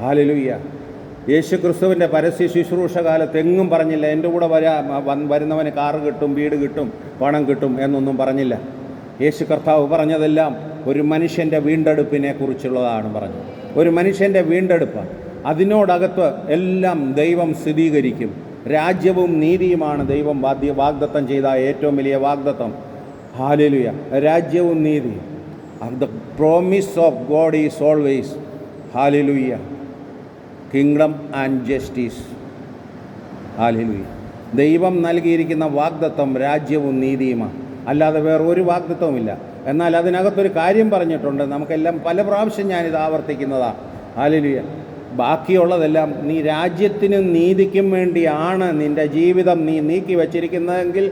Hallelujah. യേശു ക്രിസ്തുവിൻ്റെ പരസ്യ ശുശ്രൂഷ കാലത്ത് എങ്ങും പറഞ്ഞില്ല എൻ്റെ കൂടെ വരുന്നവന് കാറ് കിട്ടും, വീട് കിട്ടും, പണം കിട്ടും എന്നൊന്നും പറഞ്ഞില്ല. യേശു കർത്താവ് പറഞ്ഞതെല്ലാം ഒരു മനുഷ്യൻ്റെ വീണ്ടെടുപ്പിനെ കുറിച്ചുള്ളതാണ് പറഞ്ഞത്. ഒരു മനുഷ്യൻ്റെ വീണ്ടെടുപ്പ്, അതിനോടകത്ത് എല്ലാം ദൈവം സ്ഥിരീകരിക്കും. രാജ്യവും നീതിയുമാണ് ദൈവം വാഗ്ദത്തം ചെയ്ത ഏറ്റവും വലിയ വാഗ്ദത്തം. ഹല്ലേലൂയ. രാജ്യവും നീതിയും. The promise of God is always hallelujah kingdom and justice. Hallelujah. ദൈവം നൽകിയിരിക്കുന്ന വാഗ്ദത്തം രാജ്യവും നീതിയുമാണ്, അല്ലാതെ വേറെ ഒരു വാഗ്ദത്തവുമില്ല. എന്നാൽ അതിനകത്തൊരു കാര്യം പറഞ്ഞിട്ടുണ്ട്, നമുക്കെല്ലാം പല പ്രാവശ്യം ഞാനിത് ആവർത്തിക്കുന്നതാണ്. ഹല്ലേലൂയ. ബാക്കിയുള്ളതെല്ലാം നീ രാജ്യത്തിനും നീതിക്കും വേണ്ടിയാണ് നിൻ്റെ ജീവിതം നീ നീക്കി വച്ചിരിക്കുന്നതെങ്കിൽ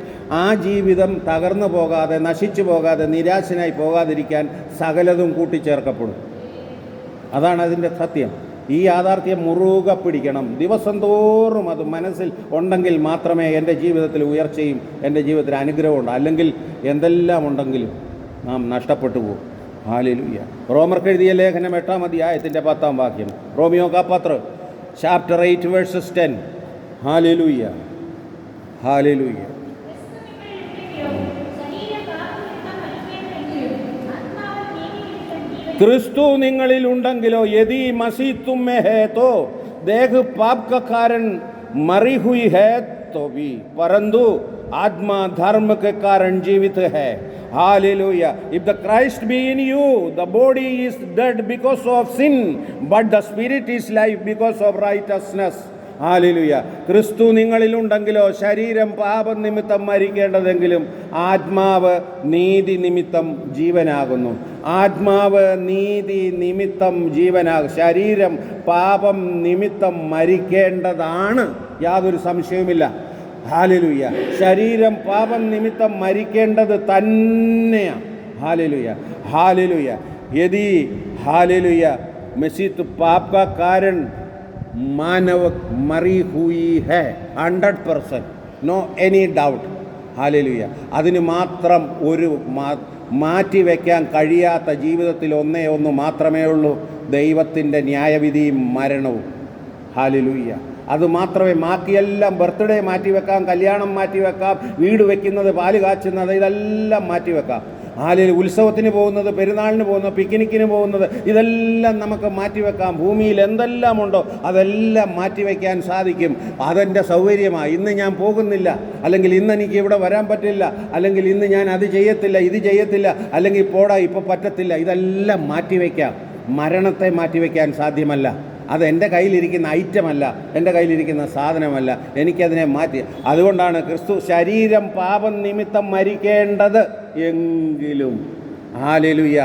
ആ ജീവിതം തകർന്നു പോകാതെ, നശിച്ചു പോകാതെ, നിരാശനായി പോകാതിരിക്കാൻ സകലതും കൂട്ടിച്ചേർക്കപ്പെടും. അതാണ് അതിൻ്റെ സത്യം. ഈ യാഥാർത്ഥ്യം മുറുകെ പിടിക്കണം. ദിവസം തോറും അത് മനസ്സിൽ ഉണ്ടെങ്കിൽ മാത്രമേ എൻ്റെ ജീവിതത്തിൽ ഉയർച്ചയും എൻ്റെ ജീവിതത്തിൽ അനുഗ്രഹമുണ്ട്. അല്ലെങ്കിൽ എന്തെല്ലാം ഉണ്ടെങ്കിലും നാം നഷ്ടപ്പെട്ടു പോകും. ഹല്ലേലൂയ. റോമർക്ക് എഴുതിയ ലേഖനം 8-ാം അധ്യായത്തിൻ്റെ 10-ാം വാക്യം. റോമിയോ का पत्र chapter 8 verses 10. ഹല്ലേലൂയ. ഹല്ലേലൂയ. क्रिस्तु निंगलिल उंडंगिलो यदि मसीह तुम में है तो देह पाप का कारण मरी हुई है तो भी, परंतु आत्मा धर्म के कारण जीवित है. Hallelujah. If the Christ be in you, the body is dead because of sin, but the spirit is life because of righteousness. Hallelujah. ക്രിസ്തു നിങ്ങളിലുണ്ടെങ്കിലോ ശരീരം പാപനിമിത്തം മരിക്കേണ്ടതെങ്കിലും ആത്മാവ് നീതി നിമിത്തം ജീവനാകുന്നു. ആത്മാവ് നീതി നിമിത്തം ജീവനാകും. ശരീരം പാപം നിമിത്തം മരിക്കേണ്ടതാണ്, യാതൊരു സംശയവുമില്ല. ഹല്ലേലൂയ. ശരീരം പാപം നിമിത്തം മരിക്കേണ്ടത് തന്നെയാണ്. ഹല്ലേലൂയ. ഹല്ലേലൂയ. യദി ഹല്ലേലൂയ मसीह पाप का कारण मानव मरी हुई है 100%, नो एनी डाउट. ഹല്ലേലൂയ. അതിന് മാത്രം ഒരു മാറ്റിവെക്കാൻ കഴിയാത്ത ജീവിതത്തിൽ ഒന്ന് മാത്രമേ ഉള്ളൂ, ദൈവത്തിൻ്റെ ന്യായവിധിയും മരണവും. ഹല്ലേലൂയ. അത് മാത്രമേ, ബാക്കിയെല്ലാം ബർത്ത്ഡേ മാറ്റിവെക്കാം, കല്യാണം മാറ്റിവെക്കാം, വീട് വയ്ക്കുന്നത്, പാല് കാച്ചുന്നത്, ഇതെല്ലാം മാറ്റിവെക്കാം. ഹല്ലേലൂയ. ഉത്സവത്തിന് പോകുന്നത്, പെരുന്നാളിന് പോകുന്നത്, പിക്നിക്കിന് പോകുന്നത്, ഇതെല്ലാം നമുക്ക് മാറ്റിവെക്കാം. ഭൂമിയിൽ എന്തെല്ലാം ഉണ്ടോ അതെല്ലാം മാറ്റിവെക്കാൻ സാധിക്കും. അതെൻ്റെ സൗകര്യമാണ്. ഇന്ന് ഞാൻ പോകുന്നില്ല, അല്ലെങ്കിൽ ഇന്ന് എനിക്ക് ഇവിടെ വരാൻ പറ്റില്ല, അല്ലെങ്കിൽ ഇന്ന് ഞാൻ അത് ചെയ്യത്തില്ല, ഇത് ചെയ്യത്തില്ല, അല്ലെങ്കിൽ പോടാ ഇപ്പോൾ പറ്റത്തില്ല, ഇതെല്ലാം മാറ്റിവെക്കാം. മരണത്തെ മാറ്റിവെക്കാൻ സാധ്യമല്ല. അത് എൻ്റെ കയ്യിലിരിക്കുന്ന ഐറ്റമല്ല, എൻ്റെ കയ്യിലിരിക്കുന്ന സാധനമല്ല. എനിക്കതിനെ മാറ്റി. അതുകൊണ്ടാണ് ക്രിസ്തു ശരീരം പാപം നിമിത്തം മരിക്കേണ്ടത് എങ്കിലും, ഹല്ലേലൂയ,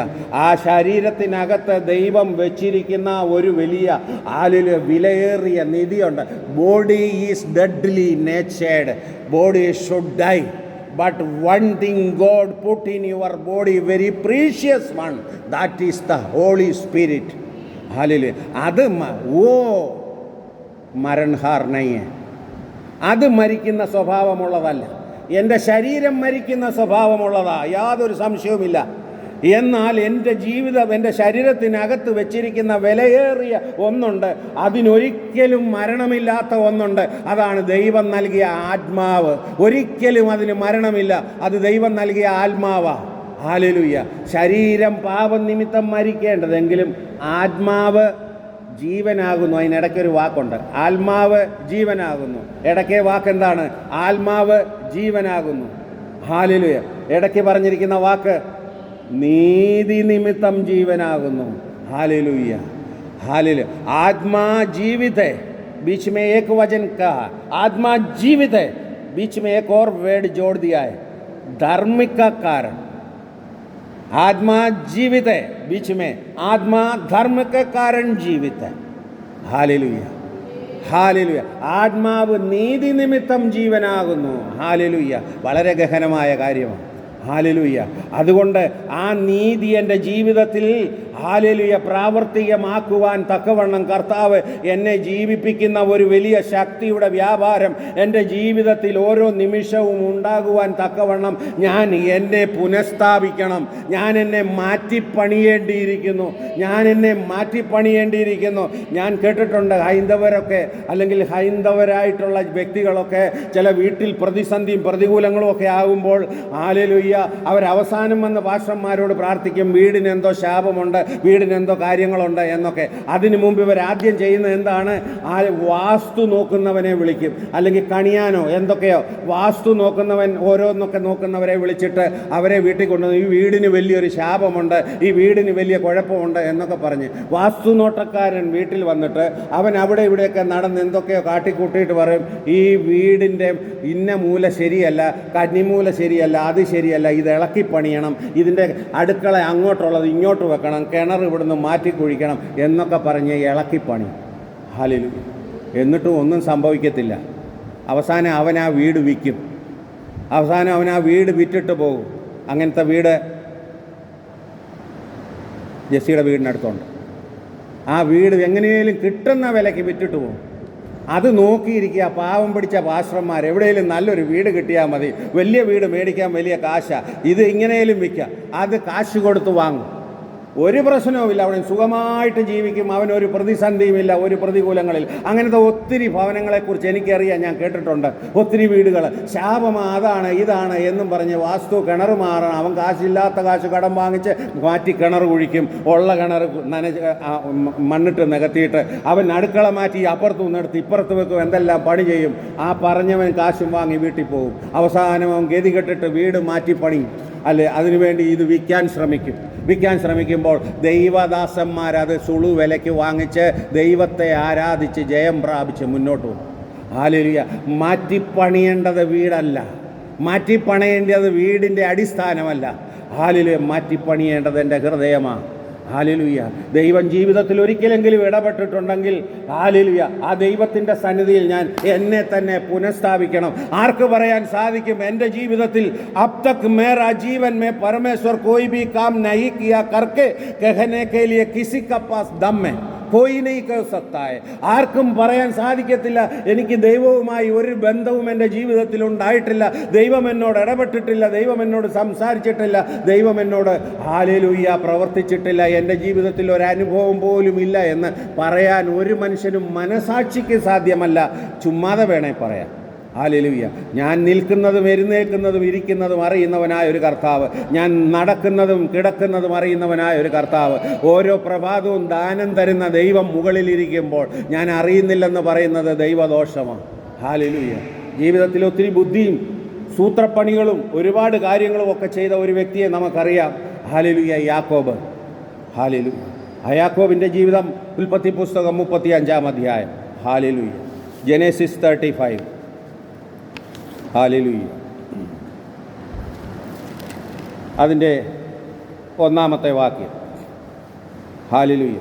ആ ശരീരത്തിനകത്ത് ദൈവം വെച്ചിരിക്കുന്ന ഒരു വലിയ വിലയേറിയ നിധിയുണ്ട്. Body is deadly natured, body should die. But one thing God put in your body, very precious one, that is the Holy Spirit. Hallelujah. അത് वो മരണഹാർ നയ്യേ, അത് മരിക്കുന്ന സ്വഭാവമുള്ളതല്ല. എൻ്റെ ശരീരം മരിക്കുന്ന സ്വഭാവമുള്ളതാ, യാതൊരു സംശയവുമില്ല. എന്നാൽ എൻ്റെ ജീവിതം, എൻ്റെ ശരീരത്തിനകത്ത് വെച്ചിരിക്കുന്ന വിലയേറിയ ഒന്നുണ്ട്, അതിനൊരിക്കലും മരണമില്ലാത്ത ഒന്നുണ്ട്. അതാണ് ദൈവം നൽകിയ ആത്മാവ്. ഒരിക്കലും അതിന് മരണമില്ല, അത് ദൈവം നൽകിയ ആത്മാവാണ്. ഹല്ലേലൂയ. ശരീരം പാപം നിമിത്തം മരിക്കേണ്ടതെങ്കിലും ആത്മാവ് ജീവനാകുന്നു. അതിനിടയ്ക്കൊരു വാക്കുണ്ട്, ആത്മാവ് ജീവനാകുന്നു. ഇടയ്ക്കേ വാക്കെന്താണ്? ആത്മാവ് ജീവനാകുന്നു. ഹല്ലേലൂയ. ഇടയ്ക്ക് പറഞ്ഞിരിക്കുന്ന വാക്ക് നീതി നിമിത്തം ജീവനാകുന്നു. Hallelujah hallelujah. आत्मा जीवित है, बीच में एक वचन कहा आत्मा जीवित है, बीच में एक और वर्ड जोड़ दिया है धार्मिक का कारण। आत्मा जीवित है, बीच में आत्मा धर्म के कारण जीवित है। Hallelujah hallelujah. ആത്മാവ് നീതി നിമിത്തം ജീവനാകുന്നു. ഹാലേലൂയ. വളരെ ഗഹനമായ കാര്യമാണ്. ഹാലേലൂയ. അതുകൊണ്ട് ആ നീതി എൻ്റെ ജീവിതത്തിൽ ഹല്ലേലൂയ പ്രാവർത്തികമാക്കുവാൻ തക്കവണ്ണം കർത്താവ് എന്നെ ജീവിപ്പിക്കുന്ന ഒരു വലിയ ശക്തിയുടെ വ്യാപാരം എൻ്റെ ജീവിതത്തിൽ ഓരോ നിമിഷവും ഉണ്ടാകുവാൻ തക്കവണ്ണം ഞാൻ എന്നെ പുനഃസ്ഥാപിക്കണം. ഞാൻ എന്നെ മാറ്റിപ്പണിയേണ്ടിയിരിക്കുന്നു. ഞാൻ കേട്ടിട്ടുണ്ട് ഹൈന്ദവരൊക്കെ അല്ലെങ്കിൽ ഹൈന്ദവരായിട്ടുള്ള വ്യക്തികളൊക്കെ ചില വീട്ടിൽ പ്രതിസന്ധിയും പ്രതികൂലങ്ങളും ഒക്കെ ആകുമ്പോൾ ഹല്ലേലൂയ അവരവസാനം വന്ന് പാസ്റ്റർമാരോട് പ്രാർത്ഥിക്കും, വീടിനെന്തോ ശാപമുണ്ട്, വീടിനെന്തോ കാര്യങ്ങളുണ്ട് എന്നൊക്കെ. അതിനു മുമ്പ് ഇവരാദ്യം ചെയ്യുന്നത് എന്താണ്? വാസ്തു നോക്കുന്നവനെ വിളിക്കും, അല്ലെങ്കിൽ കണിയാനോ എന്തൊക്കെയോ വാസ്തു നോക്കുന്നവൻ ഓരോന്നൊക്കെ നോക്കുന്നവരെ വിളിച്ചിട്ട് അവരെ വീട്ടിൽ കൊണ്ടുവന്ന് ഈ വീടിന് വലിയൊരു ശാപമുണ്ട്, ഈ വീടിന് വലിയ കുഴപ്പമുണ്ട് എന്നൊക്കെ പറഞ്ഞ് വാസ്തു നോട്ടക്കാരൻ വീട്ടിൽ വന്നിട്ട് അവൻ അവിടെ ഇവിടെയൊക്കെ നടന്ന് എന്തൊക്കെയോ കാട്ടിക്കൂട്ടിയിട്ട് പറയും, ഈ വീടിൻ്റെ ഇന്ന മൂല ശരിയല്ല, കന്നിമൂല ശരിയല്ല, അത് ശരിയല്ല, ഇത് ഇളക്കി പണിയണം, ഇതിൻ്റെ അടുക്കള അങ്ങോട്ടുള്ളത് ഇങ്ങോട്ട് വെക്കണം, കിണർ ഇവിടുന്ന് മാറ്റി കുഴിക്കണം എന്നൊക്കെ പറഞ്ഞ് ഇളക്കിപ്പണി. ഹല്ലേലൂയ. എന്നിട്ടും ഒന്നും സംഭവിക്കത്തില്ല. അവസാനം അവൻ ആ വീട് വിൽക്കും. അവസാനം അവൻ ആ വീട് വിറ്റിട്ട് പോകും. അങ്ങനത്തെ വീട് ജെസ്സിയുടെ വീടിനടുത്തുണ്ട്. ആ വീട് എങ്ങനെയും കിട്ടുന്ന വിലയ്ക്ക് വിറ്റിട്ട് പോകും. അത് നോക്കിയിരിക്കുക പാവം പിടിച്ച പാസ്റ്റർമാർ. എവിടെയെങ്കിലും നല്ലൊരു വീട് കിട്ടിയാൽ മതി, വലിയ വീട് മേടിക്കാൻ വലിയ കാശാണ്, ഇത് ഇങ്ങനെയും വിൽക്കാം, അത് കാശ് കൊടുത്ത് വാങ്ങും. ഒരു പ്രശ്നവുമില്ല, അവൻ സുഖമായിട്ട് ജീവിക്കും, അവനൊരു പ്രതിസന്ധിയുമില്ല, ഒരു പ്രതികൂലങ്ങളിൽ. അങ്ങനത്തെ ഒത്തിരി ഭവനങ്ങളെക്കുറിച്ച് എനിക്കറിയാം, ഞാൻ കേട്ടിട്ടുണ്ട്. ഒത്തിരി വീടുകൾ ശാപമാ, അതാണ് ഇതാണ് എന്നും പറഞ്ഞ് വാസ്തു കിണർ മാറണം, അവൻ കാശില്ലാത്ത കാശ് കടം വാങ്ങിച്ച് മാറ്റി കിണർ കുഴിക്കും, ഉള്ള കിണർ മണ്ണിട്ട് നികത്തിയിട്ട് അവൻ അടുക്കള മാറ്റി അപ്പുറത്ത് നിന്നെടുത്ത് ഇപ്പുറത്ത് വെക്കും, എന്തെല്ലാം പണി ചെയ്യും. ആ പറഞ്ഞവൻ കാശും വാങ്ങി വീട്ടിൽ പോകും. അവസാനം അവൻ ഗതി കെട്ടിട്ട് വീട് മാറ്റി പണിയും, അല്ലേ? അതിനുവേണ്ടി ഇത് വിൽക്കാൻ ശ്രമിക്കുമ്പോൾ ദൈവദാസന്മാരത് സുളു വിലയ്ക്ക് വാങ്ങിച്ച് ദൈവത്തെ ആരാധിച്ച് ജയം പ്രാപിച്ച് മുന്നോട്ട് പോകും. ഹല്ലേലൂയ. മാറ്റിപ്പണിയേണ്ടത് വീടല്ല, മാറ്റിപ്പണിയേണ്ടത് വീടിൻ്റെ അടിസ്ഥാനമല്ല. ഹല്ലേലൂയ. മാറ്റിപ്പണിയേണ്ടത് എൻ്റെ ഹൃദയമാണ്. ഹല്ലേലൂയ. ദൈവം ജീവിതത്തിൽ ഒരിക്കലെങ്കിലും ഇടപെട്ടിട്ടുണ്ടെങ്കിൽ ഹല്ലേലൂയ ആ ദൈവത്തിൻ്റെ സന്നിധിയിൽ ഞാൻ എന്നെ തന്നെ പുനഃസ്ഥാപിക്കണം. ആർക്ക് പറയാൻ സാധിക്കും എൻ്റെ ജീവിതത്തിൽ അബ് തക് മേരാ ജീവൻ മേ പരമേശ്വർ കോയി ഭി കാം നഹീ കിയാ കർക്കെ കഹനെ കെ ലിയെ കിസി ക പാസ് ദം ഹൈ കോയി നഹീ കർ സക്താ ഹൈ. ആർക്കും പറയാൻ സാധിക്കത്തില്ല എനിക്ക് ദൈവവുമായി ഒരു ബന്ധവും എൻ്റെ ജീവിതത്തിൽ ഉണ്ടായിട്ടില്ല, ദൈവം എന്നോട് ഇടപെട്ടിട്ടില്ല, ദൈവം എന്നോട് സംസാരിച്ചിട്ടില്ല, ദൈവം എന്നോട് ഹല്ലേലൂയ പ്രവർത്തിച്ചിട്ടില്ല, എൻ്റെ ജീവിതത്തിൽ ഒരനുഭവം പോലും ഇല്ല എന്ന് പറയാൻ ഒരു മനുഷ്യനും മനസാക്ഷിക്ക് സാധ്യമല്ല. ചുമ്മാതെ വേണേ പറയാം. ഹല്ലേലൂയ. ഞാൻ നിൽക്കുന്നതും എഴുന്നേൽക്കുന്നതും ഇരിക്കുന്നതും അറിയുന്നവനായ ഒരു കർത്താവ്, ഞാൻ നടക്കുന്നതും കിടക്കുന്നതും അറിയുന്നവനായ ഒരു കർത്താവ്, ഓരോ പ്രഭാതവും ദാനം തരുന്ന ദൈവം മുകളിലിരിക്കുമ്പോൾ ഞാൻ അറിയുന്നില്ലെന്ന് പറയുന്നത് ദൈവദോഷമാണ്. ഹല്ലേലൂയ. ജീവിതത്തിൽ ഒത്തിരി ബുദ്ധിയും സൂത്രപ്പണികളും ഒരുപാട് കാര്യങ്ങളും ഒക്കെ ചെയ്ത ഒരു വ്യക്തിയെ നമുക്കറിയാം. ഹല്ലേലൂയ. യാക്കോബ്. ഹല്ലേലൂയ. ആ യാക്കോബിൻ്റെ ജീവിതം ഉൽപ്പത്തി പുസ്തകം 35-ാം അധ്യായം. ഹല്ലേലൂയ. ജെനസിസ് 35. ഹല്ലേലൂയ. അതിൻ്റെ 1-ാമത്തെ വാക്യം. ഹല്ലേലൂയ.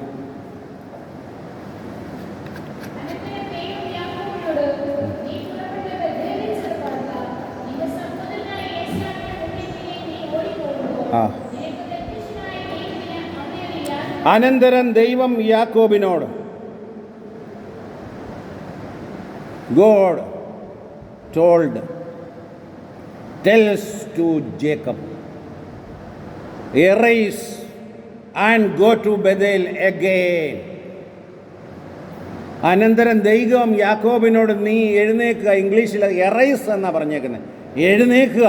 അനന്തരം ദൈവം യാക്കോബിനോട് God tells to Jacob, arise and go to Bethel again. അനന്തരം ദൈവം യാക്കോബിനോട് നീ എഴുന്നേൽക്കുക. ഇംഗ്ലീഷിൽ എറൈസ് എന്നാണ് പറഞ്ഞേക്കുന്നത്, എഴുന്നേൽക്കുക.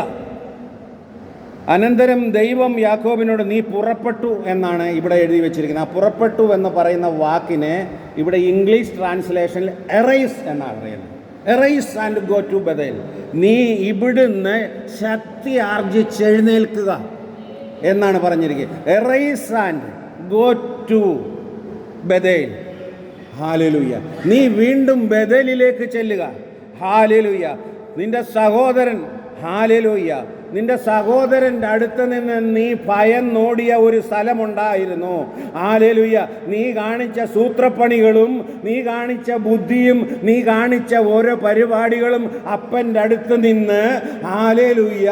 അനന്തരം ദൈവം യാക്കോബിനോട് നീ പുറപ്പെട്ടു എന്നാണ് ഇവിടെ എഴുതി വെച്ചിരിക്കുന്നത്. ആ പുറപ്പെട്ടു എന്ന് പറയുന്ന വാക്കിനെ ഇവിടെ ഇംഗ്ലീഷ് ട്രാൻസ്ലേഷനിൽ എറൈസ് എന്നാണ് പറയുന്നത്. Arise and go to Bethel. നീ ഇവിടുന്ന് ശക്തി ആർജിച്ചെഴുന്നേൽക്കുക എന്നാണ് പറഞ്ഞിരിക്കുന്നത്. Arise and go to Bethel. Hallelujah. നീ വീണ്ടും ബഥേലിലേക്ക് ചെല്ലുക. ഹല്ലേലൂയ. നിന്റെ സഹോദരൻ ഹല്ലേലൂയ നിന്റെ സഹോദരൻ്റെ അടുത്ത് നിന്ന് നീ ഭയന്നോടിയ ഒരു സ്ഥലമുണ്ടായിരുന്നു. ഹല്ലേലൂയ. നീ കാണിച്ച സൂത്രപ്പണികളും നീ കാണിച്ച ബുദ്ധിയും നീ കാണിച്ച ഓരോ പരിപാടികളും അപ്പൻ്റെ അടുത്ത് നിന്ന് ഹല്ലേലൂയ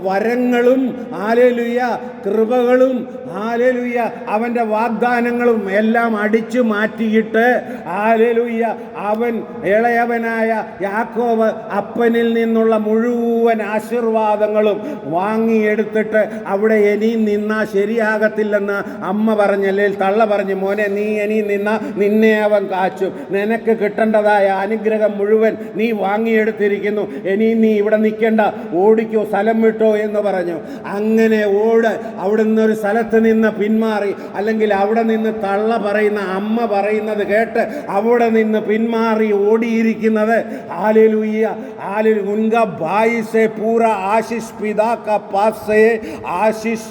വരങ്ങളും ഹല്ലേലൂയ കൃപകളും ഹല്ലേലൂയ അവൻ്റെ വാഗ്ദാനങ്ങളും എല്ലാം അടിച്ചു മാറ്റിയിട്ട് ഹല്ലേലൂയ അവൻ ഇളയവനായ യാക്കോബ് അപ്പനിൽ നിന്നുള്ള മുഴുവൻ ആശീർവാദങ്ങളും വാങ്ങിയെടുത്തിട്ട് അവിടെ ഇനിയും നിന്നാ ശരിയാകത്തില്ലെന്ന് അമ്മ പറഞ്ഞല്ലേ, തള്ള പറഞ്ഞു, മോനെ നീ ഇനി നിന്നാ നിന്നെ അവൻ കാച്ചും, നിനക്ക് കിട്ടേണ്ടതായ അനുഗ്രഹം മുഴുവൻ നീ വാങ്ങിയെടുത്തിരിക്കുന്നു, ഇനി നീ ഇവിടെ നിൽക്കേണ്ട, ഓടിക്കോ, സ്ഥലം വിട്ടോ എന്ന് പറഞ്ഞു. അങ്ങനെ അവിടുന്ന് ഒരു സ്ഥലത്ത് നിന്ന് പിന്മാറി, അല്ലെങ്കിൽ അവിടെ നിന്ന് തള്ള പറയുന്ന അമ്മ പറയുന്നത് കേട്ട് അവിടെ നിന്ന് പിന്മാറി ഓടിയിരിക്കുന്നത് हालेलुया हालेलुया। उनका भाई से पूरा आशीष पिता का पास से आशीष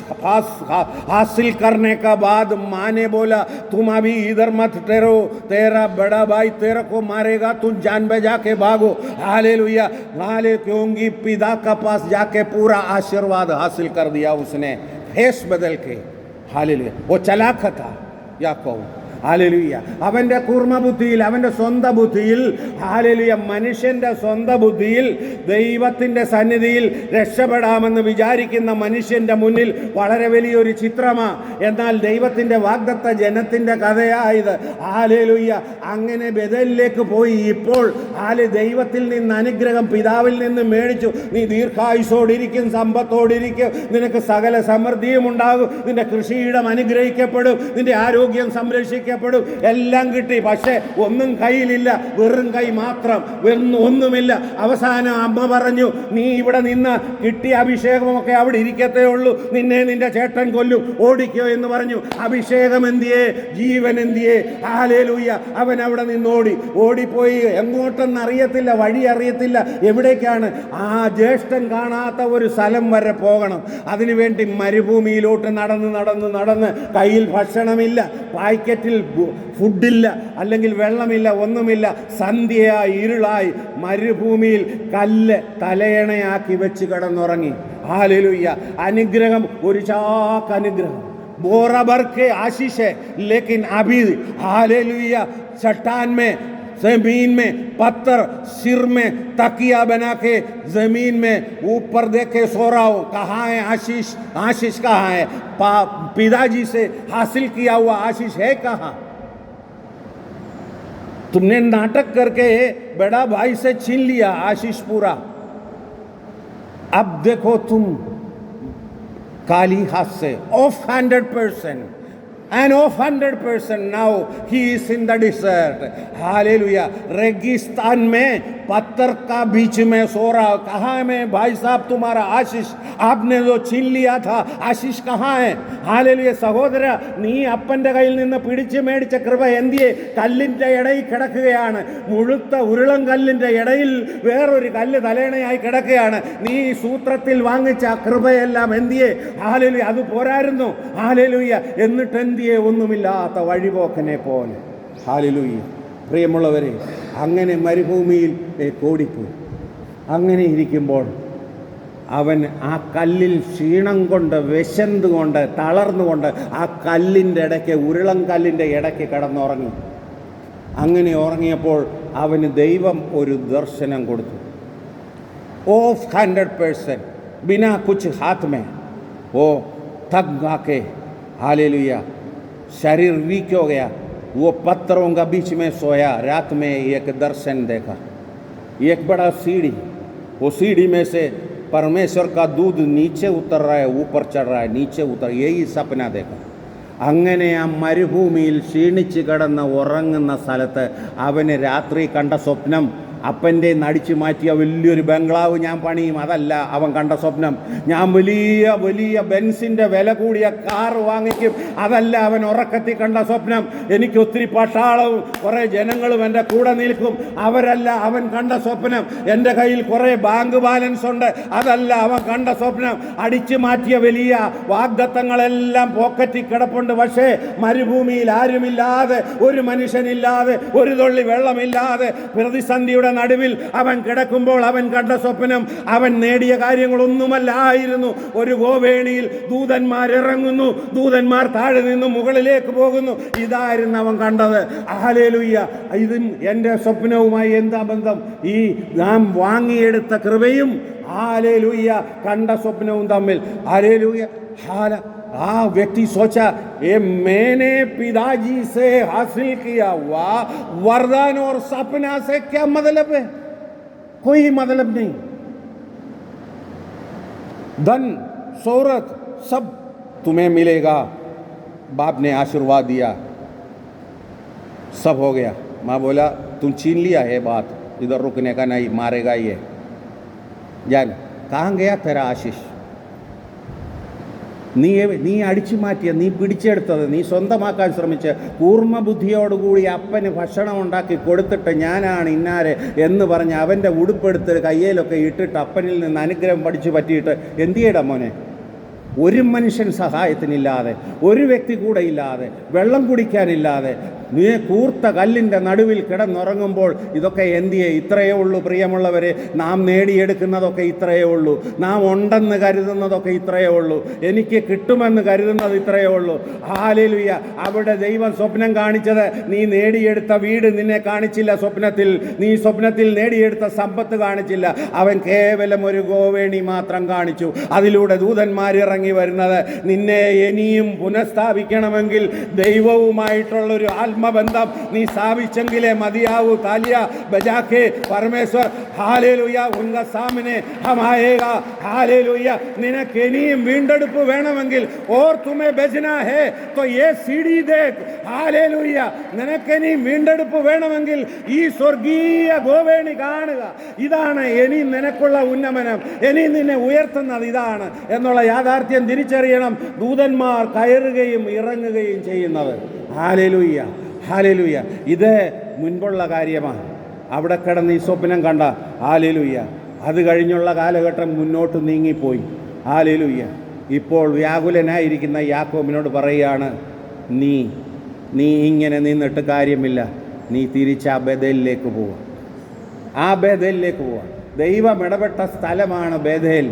हासिल करने का बाद माँ ने बोला तुम अभी इधर मत ठहरो, तेरा बड़ा भाई तेरे को मारेगा, तुम जान बचा के भागो। Hallelujah hallelujah. क्योंकि पिता का पास जाके पूरा आशीर्वाद हासिल कर दिया उसने, फेस बदल के। हालेलुया। वो चलाक था याकूब। ഹല്ലേലൂയ. അവൻ്റെ കൂർമ്മബുദ്ധിയിൽ, അവൻ്റെ സ്വന്തം ബുദ്ധിയിൽ, ഹല്ലേലൂയ, മനുഷ്യൻ്റെ സ്വന്തം ബുദ്ധിയിൽ ദൈവത്തിൻ്റെ സന്നിധിയിൽ രക്ഷപ്പെടാമെന്ന് വിചാരിക്കുന്ന മനുഷ്യൻ്റെ മുന്നിൽ വളരെ വലിയൊരു ചിത്രമാണ്. എന്നാൽ ദൈവത്തിൻ്റെ വാഗ്ദത്ത ജനത്തിൻ്റെ കഥയായത്. ഹല്ലേലൂയ. അങ്ങനെ ബെഥേലിലേക്ക് പോയി. ഇപ്പോൾ ദൈവത്തിൽ നിന്ന് അനുഗ്രഹം പിതാവിൽ നിന്ന് മേടിച്ചു. നീ ദീർഘായുസോടിരിക്കും, സമ്പത്തോടിരിക്കും, നിനക്ക് സകല സമൃദ്ധിയും ഉണ്ടാകും, നിന്റെ കൃഷിയിടം അനുഗ്രഹിക്കപ്പെടും, നിന്റെ ആരോഗ്യം സംരക്ഷിക്കും, എല്ലാം കിട്ടി. പക്ഷേ ഒന്നും കയ്യിലില്ല, വെറും കൈ മാത്രം, ഒന്നുമില്ല. അവസാനം അമ്മ പറഞ്ഞു, നീ ഇവിടെ നിന്ന് കിട്ടിയ അഭിഷേകമൊക്കെ അവിടെ ഇരിക്കത്തേ ഉള്ളൂ, നിന്നെ നിന്റെ ചേട്ടൻ കൊല്ലും, ഓടിക്കോ എന്ന് പറഞ്ഞു. അഭിഷേകം എന്തിയേ, ജീവൻ എന്തിയേ? ഹല്ലേലൂയ. അവൻ അവിടെ നിന്ന് ഓടിപ്പോയി. എങ്ങോട്ടെന്ന് അറിയത്തില്ല, വഴി അറിയത്തില്ല, എവിടേക്കാണ്. ആ ജ്യേഷ്ഠൻ കാണാത്ത ഒരു സ്ഥലം വരെ പോകണം. അതിനുവേണ്ടി മരുഭൂമിയിലോട്ട് നടന്ന് കയ്യിൽ ഭക്ഷണമില്ല, പാക്കറ്റിൽ ഫുഡില്ല, അല്ലെങ്കിൽ വെള്ളമില്ല, ഒന്നുമില്ല. സന്ധ്യയായി, ഇരുളായി, മരുഭൂമിയിൽ കല്ല് തലയണയാക്കി വെച്ച് കിടന്നുറങ്ങി. ഹല്ലേലൂയ. അനുഗ്രഹം, ഒരു ചാക്ക് അനുഗ്രഹം, बोरा भर के आशीष है, लेकिन अभी हालेलुया चट्टान में, जमीन में पत्थर, सिर में तकिया बना के जमीन में ऊपर देखे सो रहा हूं। कहाँ है आशीष? आशीष कहाँ है? पिताजी से हासिल किया हुआ आशीष है कहाँ? तुमने नाटक करके बड़ा भाई से छीन लिया आशीष पूरा, अब देखो तुम काली हाथ से off 100%, and off 100%. now he is in the desert. Hallelujah. रेगिस्तान में पत्थर का बीच में सो रहा. कहाँ है भाई साहब तुम्हारा आशीष? आपने जो छीन लिया था आशीष कहाँ है? हालेलुया. സഹോദര, നീ അപ്പൻ്റെ കയ്യിൽ നിന്ന് പിടിച്ചു മേടിച്ച കൃപ എന്തിയെ? കല്ലിൻ്റെ ഇടയിൽ കിടക്കുകയാണ്. മുഴുത്ത ഉരുളം കല്ലിൻ്റെ ഇടയിൽ വേറൊരു കല്ല് തലേണയായി കിടക്കുകയാണ്. നീ സൂത്രത്തിൽ വാങ്ങിച്ച കൃപയെല്ലാം എന്തിയെ? ഹാലേലൂയ. അത് പോരായിരുന്നു. ഹാലേലൂയ. എന്നിട്ട് എന്തിയെ? ഒന്നുമില്ലാത്ത വഴിപോക്കനെ പോലെ. ഹാലേലൂയ. പ്രിയമുള്ളവരെ, അങ്ങനെ മരുഭൂമിയിൽ ഓടിപ്പോയി. അങ്ങനെ ഇരിക്കുമ്പോൾ അവൻ ആ കല്ലിൽ ക്ഷീണം കൊണ്ട്, വിശന്നുകൊണ്ട്, തളർന്നുകൊണ്ട് ആ കല്ലിൻ്റെ ഇടയ്ക്ക്, ഉരുളം കല്ലിൻ്റെ ഇടയ്ക്ക് കിടന്നുറങ്ങി. അങ്ങനെ ഉറങ്ങിയപ്പോൾ അവന് ദൈവം ഒരു ദർശനം കൊടുത്തു. ഓഫ് 100%, ബിനാ കുച്ച് ഹാത്ത് മേ ഓ थक के, हालेलुया, शरीर वीक हो गया, वो पत्थरों का बीच में सोया. रात में एक दर्शन देखा, एक बड़ा सीढ़ी, वो सीढ़ी में से परमेश्वर का दूध नीचे उतर रहा है, ऊपर चढ़ रहा है, नीचे उतर, यही सपना देखा. അങ്ങനെ ആ മരുഭൂമിയിൽ ക്ഷീണിച്ച് കിടന്ന് ഉറങ്ങുന്ന സ്ഥലത്ത് അവന് രാത്രി കണ്ട സ്വപ്നം, അപ്പൻ്റെ നടിച്ചു മാറ്റിയ വലിയൊരു ബംഗ്ലാവ് ഞാൻ പണിയും, അതല്ല അവൻ കണ്ട സ്വപ്നം. ഞാൻ വലിയ വലിയ ബെൻസിൻ്റെ വില കൂടിയ കാർ വാങ്ങിക്കും, അതല്ല അവൻ ഉറക്കത്തിൽ കണ്ട സ്വപ്നം. എനിക്ക് ഒത്തിരി പട്ടാളവും കുറേ ജനങ്ങളും എൻ്റെ കൂടെ നിൽക്കും, അവരല്ല അവൻ കണ്ട സ്വപ്നം. എൻ്റെ കയ്യിൽ കുറേ ബാങ്ക് ബാലൻസ് ഉണ്ട്, അതല്ല അവൻ കണ്ട സ്വപ്നം. അടിച്ചു മാറ്റിയ വലിയ വാഗ്ദത്തങ്ങളെല്ലാം പോക്കറ്റിൽ കിടപ്പുണ്ട്. പക്ഷേ മരുഭൂമിയിൽ ആരുമില്ലാതെ, ഒരു മനുഷ്യനില്ലാതെ, ഒരു തുള്ളി വെള്ളമില്ലാതെ, പ്രതിസന്ധിയുടെ നടുവിൽ അവൻ കിടക്കുമ്പോൾ അവൻ കണ്ട സ്വപ്നം, അവൻ നേടിയ കാര്യങ്ങളൊന്നുമല്ലായിരുന്നു. ഒരു ഗോവേണിയിൽ ദൂതന്മാരിറങ്ങുന്നു, ദൂതന്മാർ താഴെ നിന്ന് മുകളിലേക്ക് പോകുന്നു. ഇതായിരുന്നു അവൻ കണ്ടത്. ഹല്ലേലൂയ. ഇതും എൻ്റെ സ്വപ്നവുമായി എന്താ ബന്ധം? ഈ നാം വാങ്ങിയെടുത്ത കൃപയും ഹല്ലേലൂയ കണ്ട സ്വപ്നവും തമ്മിൽ. ഹല്ലേലൂയ. ആ വ്യക്തി सोचा ये मैंने पिताजी से हासिल किया हुआ वरदान और सपना से क्या मतलब है? कोई मतलब नहीं. धन शोहरत सब तुम्हें मिलेगा. बाप ने आशीर्वाद दिया, सब हो गया. माँ बोला तुम छीन लिया है बात, इधर रुकने का नहीं, मारेगा ये. जान कहाँ गया तेरा आशीष? നീ അടിച്ചു മാറ്റിയ, നീ പിടിച്ചെടുത്തത്, നീ സ്വന്തമാക്കാൻ ശ്രമിച്ച് കൂർമ്മ ബുദ്ധിയോടുകൂടി അപ്പന് ഭക്ഷണം ഉണ്ടാക്കി കൊടുത്തിട്ട് ഞാനാണ് ഇന്നാരെ എന്ന് പറഞ്ഞ് അവൻ്റെ ഉടുപ്പെടുത്ത് കയ്യിലൊക്കെ ഇട്ടിട്ട് അപ്പനിൽ നിന്ന് അനുഗ്രഹം പഠിച്ചു പറ്റിയിട്ട് എന്ത് ചെയ്യടാ മോനെ? ഒരു മനുഷ്യൻ സഹായത്തിനില്ലാതെ, ഒരു വ്യക്തി കൂടെ ഇല്ലാതെ, വെള്ളം കുടിക്കാനില്ലാതെ നീ കൂർത്ത കല്ലിൻ്റെ നടുവിൽ കിടന്നുറങ്ങുമ്പോൾ ഇതൊക്കെ എന്തിയെ? ഇത്രയേ ഉള്ളൂ പ്രിയമുള്ളവരെ. നാം നേടിയെടുക്കുന്നതൊക്കെ ഇത്രയേ ഉള്ളൂ. നാം ഉണ്ടെന്ന് കരുതുന്നതൊക്കെ ഇത്രയേ ഉള്ളൂ. എനിക്ക് കിട്ടുമെന്ന് കരുതുന്നത് ഇത്രയേ ഉള്ളൂ. ഹല്ലേലൂയ. അവിടെ ദൈവം സ്വപ്നം കാണിച്ചത് നീ നേടിയെടുത്ത വീട് നിന്നെ കാണിച്ചില്ല സ്വപ്നത്തിൽ. നീ സ്വപ്നത്തിൽ നേടിയെടുത്ത സമ്പത്ത് കാണിച്ചില്ല. അവൻ കേവലം ഒരു ഗോവേണി മാത്രം കാണിച്ചു. അതിലൂടെ ദൂതന്മാരിറങ്ങി വരുന്നത് നിന്നെ ഇനിയും പുനഃസ്ഥാപിക്കണമെങ്കിൽ ദൈവവുമായിട്ടുള്ളൊരു ആത്മബന്ധം നീ സ്ഥാപിച്ചെങ്കിലേ മതിയാവൂ. താലിയ ബജാക്കെ പരമേശ്വർ ഹാലേലൂയ ഉൻക സാമനെ ഹം ആയേഗാ. ഹാലേലൂയ. നിനക്ക് ഇനിയും വീണ്ടെടുപ്പ് വേണമെങ്കിൽ ഓർ തുമേ ബജന ഹേ തോ യേ സീഡി ദേഖ്. ഹാലേലൂയ. നിനക്ക് ഇനിയും വീണ്ടെടുപ്പ് വേണമെങ്കിൽ ഈ സ്വർഗീയ ഗോവേണി കാണുക. ഇതാണ് ഇനി നിനക്കുള്ള ഉന്നമനം, ഇനി നിന്നെ ഉയർത്തുന്നത് ഇതാണ് എന്നുള്ള യാഥാർത്ഥ്യം തിരിച്ചറിയണം ദൂതന്മാർ കയറുകയും ഇറങ്ങുകയും ചെയ്യുന്നത്. Hallelujah, hallelujah. ഇത് മുൻപുള്ള കാര്യമാണ്. അവിടെ കിടന്ന് ഈ സ്വപ്നം കണ്ട. ഹല്ലേലൂയ. അത് കഴിഞ്ഞുള്ള കാലഘട്ടം മുന്നോട്ട് നീങ്ങിപ്പോയി. ഹല്ലേലൂയ. ഇപ്പോൾ വ്യാകുലനായിരിക്കുന്ന യാക്കോബിനോട് പറയുകയാണ്, നീ ഇങ്ങനെ നിന്നിട്ട് കാര്യമില്ല. നീ തിരിച്ച് ആ ബേഥേലിലേക്ക് പോവുക. ആ ബേഥേലിലേക്ക് പോവുക. ദൈവം ഇടപെട്ട സ്ഥലമാണ് ബേഥേൽ.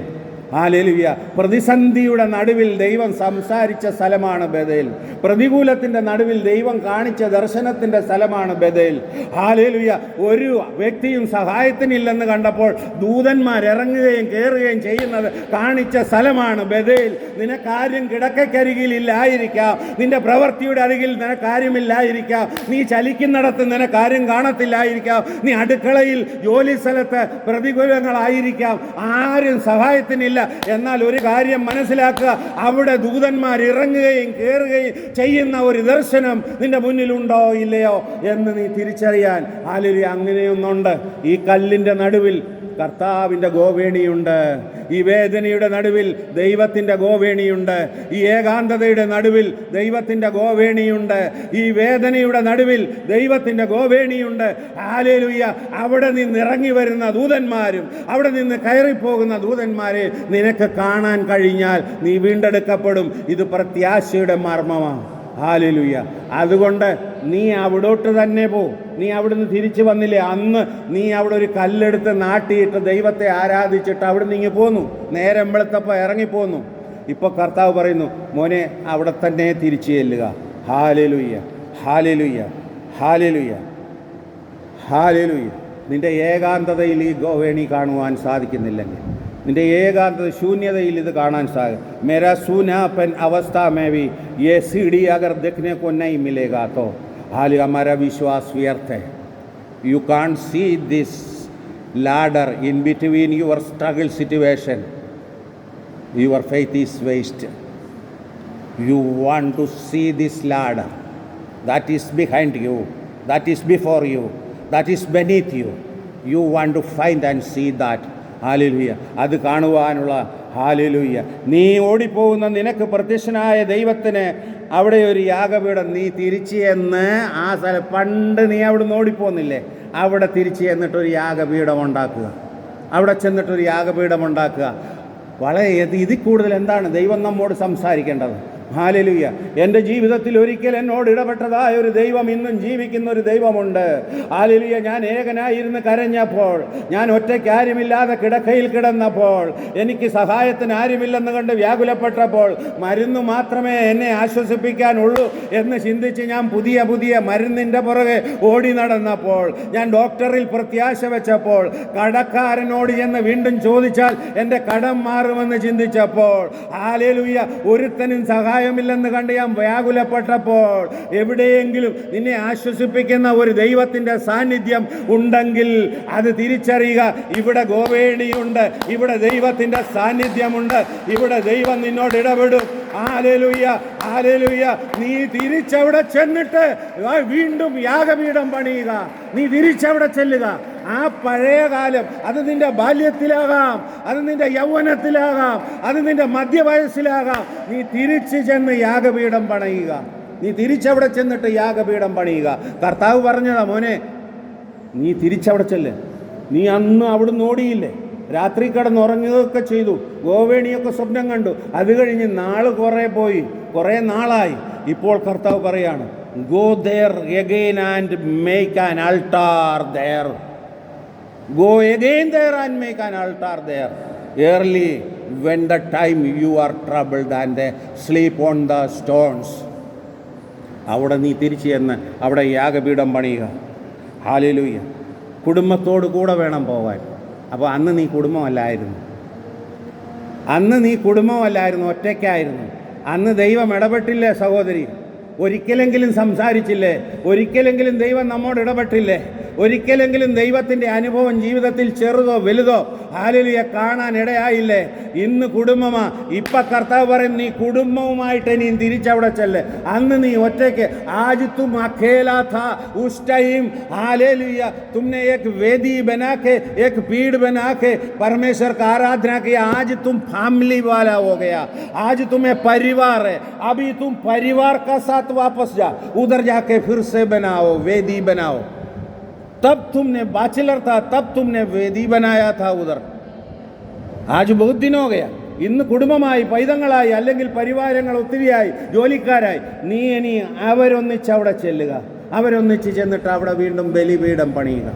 ഹല്ലേലൂയ. പ്രതിസന്ധിയുടെ നടുവിൽ ദൈവം സംസാരിച്ച സ്ഥലമാണ് ബേഥേൽ. പ്രതികൂലത്തിൻ്റെ നടുവിൽ ദൈവം കാണിച്ച ദർശനത്തിൻ്റെ സ്ഥലമാണ് ബേഥേൽ. ഹല്ലേലൂയ. ഒരു വ്യക്തിയും സഹായത്തിനില്ലെന്ന് കണ്ടപ്പോൾ ദൂതന്മാർ ഇറങ്ങുകയും കയറുകയും ചെയ്യുന്നത് കാണിച്ച സ്ഥലമാണ് ബേഥേൽ. നിനക്കാര്യം കിടക്കക്കരികിലില്ലായിരിക്കാം, നിന്റെ പ്രവൃത്തിയുടെ അരികിൽ നിനക്കാര്യമില്ലായിരിക്കാം, നീ ചലിക്കുന്നിടത്ത് നിനക്കാര്യം കാണത്തില്ലായിരിക്കാം, നീ അടുക്കളയിൽ ജോലി സ്ഥലത്ത് പ്രതികൂലങ്ങളായിരിക്കാം, ആരും സഹായത്തിനില്ല. എന്നാൽ ഒരു കാര്യം മനസ്സിലാക്കുക, അവിടെ ദൂതന്മാർ ഇറങ്ങുകയും കയറുകയും ചെയ്യുന്ന ഒരു ദർശനം നിന്റെ മുന്നിലുണ്ടോ ഇല്ലയോ എന്ന് നീ തിരിച്ചറിയാൻ. ഹല്ലേലൂയ. അങ്ങനെയൊന്നുണ്ട്. ഈ കല്ലിൻ്റെ നടുവിൽ കർത്താവിൻ്റെ ഗോവേണിയുണ്ട്. ഈ വേദനയുടെ നടുവിൽ ദൈവത്തിൻ്റെ ഗോവേണിയുണ്ട്. ഈ ഏകാന്തതയുടെ നടുവിൽ ദൈവത്തിൻ്റെ ഗോവേണിയുണ്ട്. ഈ വേദനയുടെ നടുവിൽ ദൈവത്തിൻ്റെ ഗോവേണിയുണ്ട്. ഹല്ലേലൂയ. അവിടെ നിന്ന് ഇറങ്ങി വരുന്ന ദൂതന്മാരും അവിടെ നിന്ന് കയറിപ്പോകുന്ന ദൂതന്മാരെ നിനക്ക് കാണാൻ കഴിഞ്ഞാൽ നീ വീണ്ടെടുക്കപ്പെടും. ഇത് പ്രത്യാശയുടെ മർമ്മമാണ്. ഹല്ലേലൂയ. അതുകൊണ്ട് നീ അവിടോട്ട് തന്നെ പോ. നീ അവിടുന്ന് തിരിച്ചു വന്നില്ലേ? അന്ന് നീ അവിടെ ഒരു കല്ലെടുത്ത് നാട്ടിയിട്ട് ദൈവത്തെ ആരാധിച്ചിട്ട് അവിടെ നിന്ന് പോന്നു. നേരം വെളുത്തപ്പോൾ ഇറങ്ങിപ്പോന്നു. ഇപ്പോൾ കർത്താവ് പറയുന്നു, മോനെ അവിടെ തന്നെ തിരിച്ചു ചെല്ലുക. Hallelujah, hallelujah, hallelujah, hallelujah. നിന്റെ ഏകാന്തതയിൽ ഈ ഗോവേണി കാണുവാൻ സാധിക്കുന്നില്ലെങ്കിൽ, നിന്റെ ഏകാന്തത ശൂന്യതയിൽ ഇത് കാണാൻ സാധിക്കും. മേരാ സൂനാപ്പൻ അവസ്ഥ में भी ये सीढ़ी अगर देखने को नहीं मिलेगा तो हाल हमारा विश्वास व्यर्थ है. You can't see this ladder in between your struggle situation. Your faith is waste. You want to see this ladder that is behind you, that is before you, that is beneath you. You want to find and see that. Hallelujah. അത് കാണുവാനുള്ള hallelujah. നീ ഓടിപ്പോകുന്ന നിനക്ക് പ്രത്യക്ഷനായ ദൈവത്തിന് അവിടെ ഒരു യാഗപീഠം. നീ തിരിച്ച് എന്ന് ആ സ്ഥലം പണ്ട് നീ അവിടെ നിന്ന് ഓടിപ്പോകുന്നില്ലേ, അവിടെ തിരിച്ച് ചെന്നിട്ടൊരു യാഗപീഠം ഉണ്ടാക്കുക. അവിടെ ചെന്നിട്ടൊരു യാഗപീഠം ഉണ്ടാക്കുക. വളരെ ഇതിൽ കൂടുതൽ എന്താണ് ദൈവം നമ്മോട് സംസാരിക്കേണ്ടത്? ഹല്ലേലൂയ. എൻ്റെ ജീവിതത്തിൽ ഒരിക്കൽ എന്നോട് ഇടപെട്ടതായ ഒരു ദൈവം ഇന്നും ജീവിക്കുന്ന ഒരു ദൈവമുണ്ട്. ഹല്ലേലൂയ. ഞാൻ ഏകനായിരുന്ന് കരഞ്ഞപ്പോൾ, ഞാൻ ഒറ്റയ്ക്ക് ആരുമില്ലാതെ കിടക്കയിൽ കിടന്നപ്പോൾ, എനിക്ക് സഹായത്തിന് ആരുമില്ലെന്ന് കണ്ട് വ്യാകുലപ്പെട്ടപ്പോൾ, മരുന്ന് മാത്രമേ എന്നെ ആശ്വസിപ്പിക്കാനുള്ളൂ എന്ന് ചിന്തിച്ച് ഞാൻ പുതിയ പുതിയ മരുന്നിൻ്റെ പുറകെ ഓടി നടന്നപ്പോൾ, ഞാൻ ഡോക്ടറിൽ പ്രത്യാശ വെച്ചപ്പോൾ, കടക്കാരനോട് ചെന്ന് വീണ്ടും ചോദിച്ചാൽ എൻ്റെ കടം മാറുമെന്ന് ചിന്തിച്ചപ്പോൾ, ഹല്ലേലൂയ, ഒരുത്തനും സഹായമില്ലെന്ന് കണ്ട് ഞാൻ വ്യാകുലപ്പെട്ടപ്പോൾ, എവിടെയെങ്കിലും നിന്നെ ആശ്വസിപ്പിക്കുന്ന ഒരു ദൈവത്തിൻ്റെ സാന്നിധ്യം ഉണ്ടെങ്കിൽ അത് തിരിച്ചറിയുക. ഇവിടെ ഗോവേണിയുണ്ട്, ഇവിടെ ദൈവത്തിൻ്റെ സാന്നിധ്യമുണ്ട്, ഇവിടെ ദൈവം നിന്നോട് ഇടപെടും. Hallelujah, hallelujah. നീ തിരിച്ചവിടെ ചെന്നിട്ട് വീണ്ടും യാഗപീഠം പണിയുക. നീ തിരിച്ചവിടെ ചെല്ലുക. ആ പഴയ കാലം, അത് നിന്റെ ബാല്യത്തിലാകാം, അത് നിന്റെ യൗവനത്തിലാകാം, അത് നിന്റെ മധ്യവയസ്സിലാകാം. നീ തിരിച്ചു ചെന്ന് യാഗപീഠം പണിയുക. നീ തിരിച്ചവിടെ ചെന്നിട്ട് യാഗപീഠം പണിയുക. കർത്താവ് പറഞ്ഞതാ, മോനെ നീ തിരിച്ചവിടെ ചെല്ല്. നീ അന്ന് അവിടുന്ന് ഓടിയില്ലേ, രാത്രി കിടന്നുറങ്ങുകയൊക്കെ ചെയ്തു, ഗോവേണിയൊക്കെ സ്വപ്നം കണ്ടു. അത് കഴിഞ്ഞ് നാൾ കുറേ നാളായി. ഇപ്പോൾ കർത്താവ് പറയാണ്, go there again and make an altar there. Go again there and make an altar there. Early when the time you are troubled and sleep on the stones. അവിടെ നീ തിരിച്ചു ചെന്ന് അവിടെ യാഗപീഠം പണിയുക. ഹല്ലേലൂയ. കുടുംബത്തോട് കൂടെ വേണം പോകാൻ. അപ്പോൾ അന്ന് നീ കുടുംബമല്ലായിരുന്നു, ഒറ്റയ്ക്കായിരുന്നു. അന്ന് ദൈവം ഇടപെട്ടില്ലേ സഹോദരി? ഒരിക്കലെങ്കിലും സംസാരിച്ചില്ലേ? ഒരിക്കലെങ്കിലും ദൈവം നമ്മോട് ഇടപെട്ടില്ലേ? ഒരിക്കലെങ്കിലും ദൈവത്തിൻ്റെ അനുഭവം ജീവിതത്തിൽ ചെറുതോ വലുതോ ഹല്ലേലൂയ കാണാൻ ഇടയായില്ലേ? ഇന്ന് കുടുംബമാ. ഇപ്പം കർത്താവ് പറയും, നീ കുടുംബവുമായിട്ട് നീ തിരിച്ചവിടെ ചെല്ല്. അന്ന് നീ ഒറ്റയ്ക്ക്. ആജ് തും അഖേലാ था उस टाइम, हालेलुया, तुमने एक वेदी बना के, एक पीढ़ बना के परमेश्वर का आराधना किया. आज तुम फैमिली वाला हो गया. आज तुम्हें परिवार है. अभी तुम परिवार का साथ वापस जा, उधर जाके फिर से बनाओ, वेदी बनाओ. तब तुमने बैचलर था, तब तुमने वेदी बनाया था उधर. आज बहुत दिन हो गया. ഇന്ന് കുടുംബമായി, പൈതങ്ങളായി, അല്ലെങ്കിൽ പരിവാരങ്ങൾ ഒത്തിരിയായി, ജോലിക്കാരായി. നീ ഇനി അവരൊന്നിച്ച് അവിടെ ചെല്ലുക. അവരൊന്നിച്ച് ചെന്നിട്ട് അവിടെ വീണ്ടും ബലിപീഠം പണിയുക.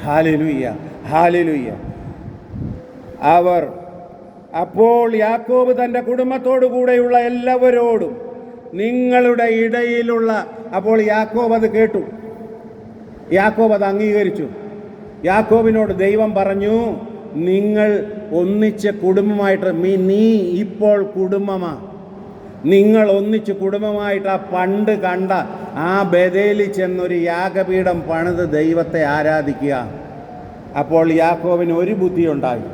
Hallelujah, hallelujah. അപ്പോൾ യാക്കോബ് തൻ്റെ കുടുംബത്തോടു കൂടെയുള്ള എല്ലാവരോടും നിങ്ങളുടെ ഇടയിലുള്ള, അപ്പോൾ യാക്കോബ് അത് കേട്ടു, യാക്കോബ് അത് അംഗീകരിച്ചു. യാക്കോബിനോട് ദൈവം പറഞ്ഞു, നിങ്ങൾ ഒന്നിച്ച് കുടുംബമായിട്ട്, നീ ഇപ്പോൾ കുടുംബമാ. നിങ്ങൾ ഒന്നിച്ച് കുടുംബമായിട്ട് ആ പണ്ട് കണ്ട ആ ബഥേലിൽ ചെന്നൊരു യാഗപീഠം പണിത് ദൈവത്തെ ആരാധിക്കുക. അപ്പോൾ യാക്കോബിന് ഒരു ബുദ്ധിയുണ്ടായി.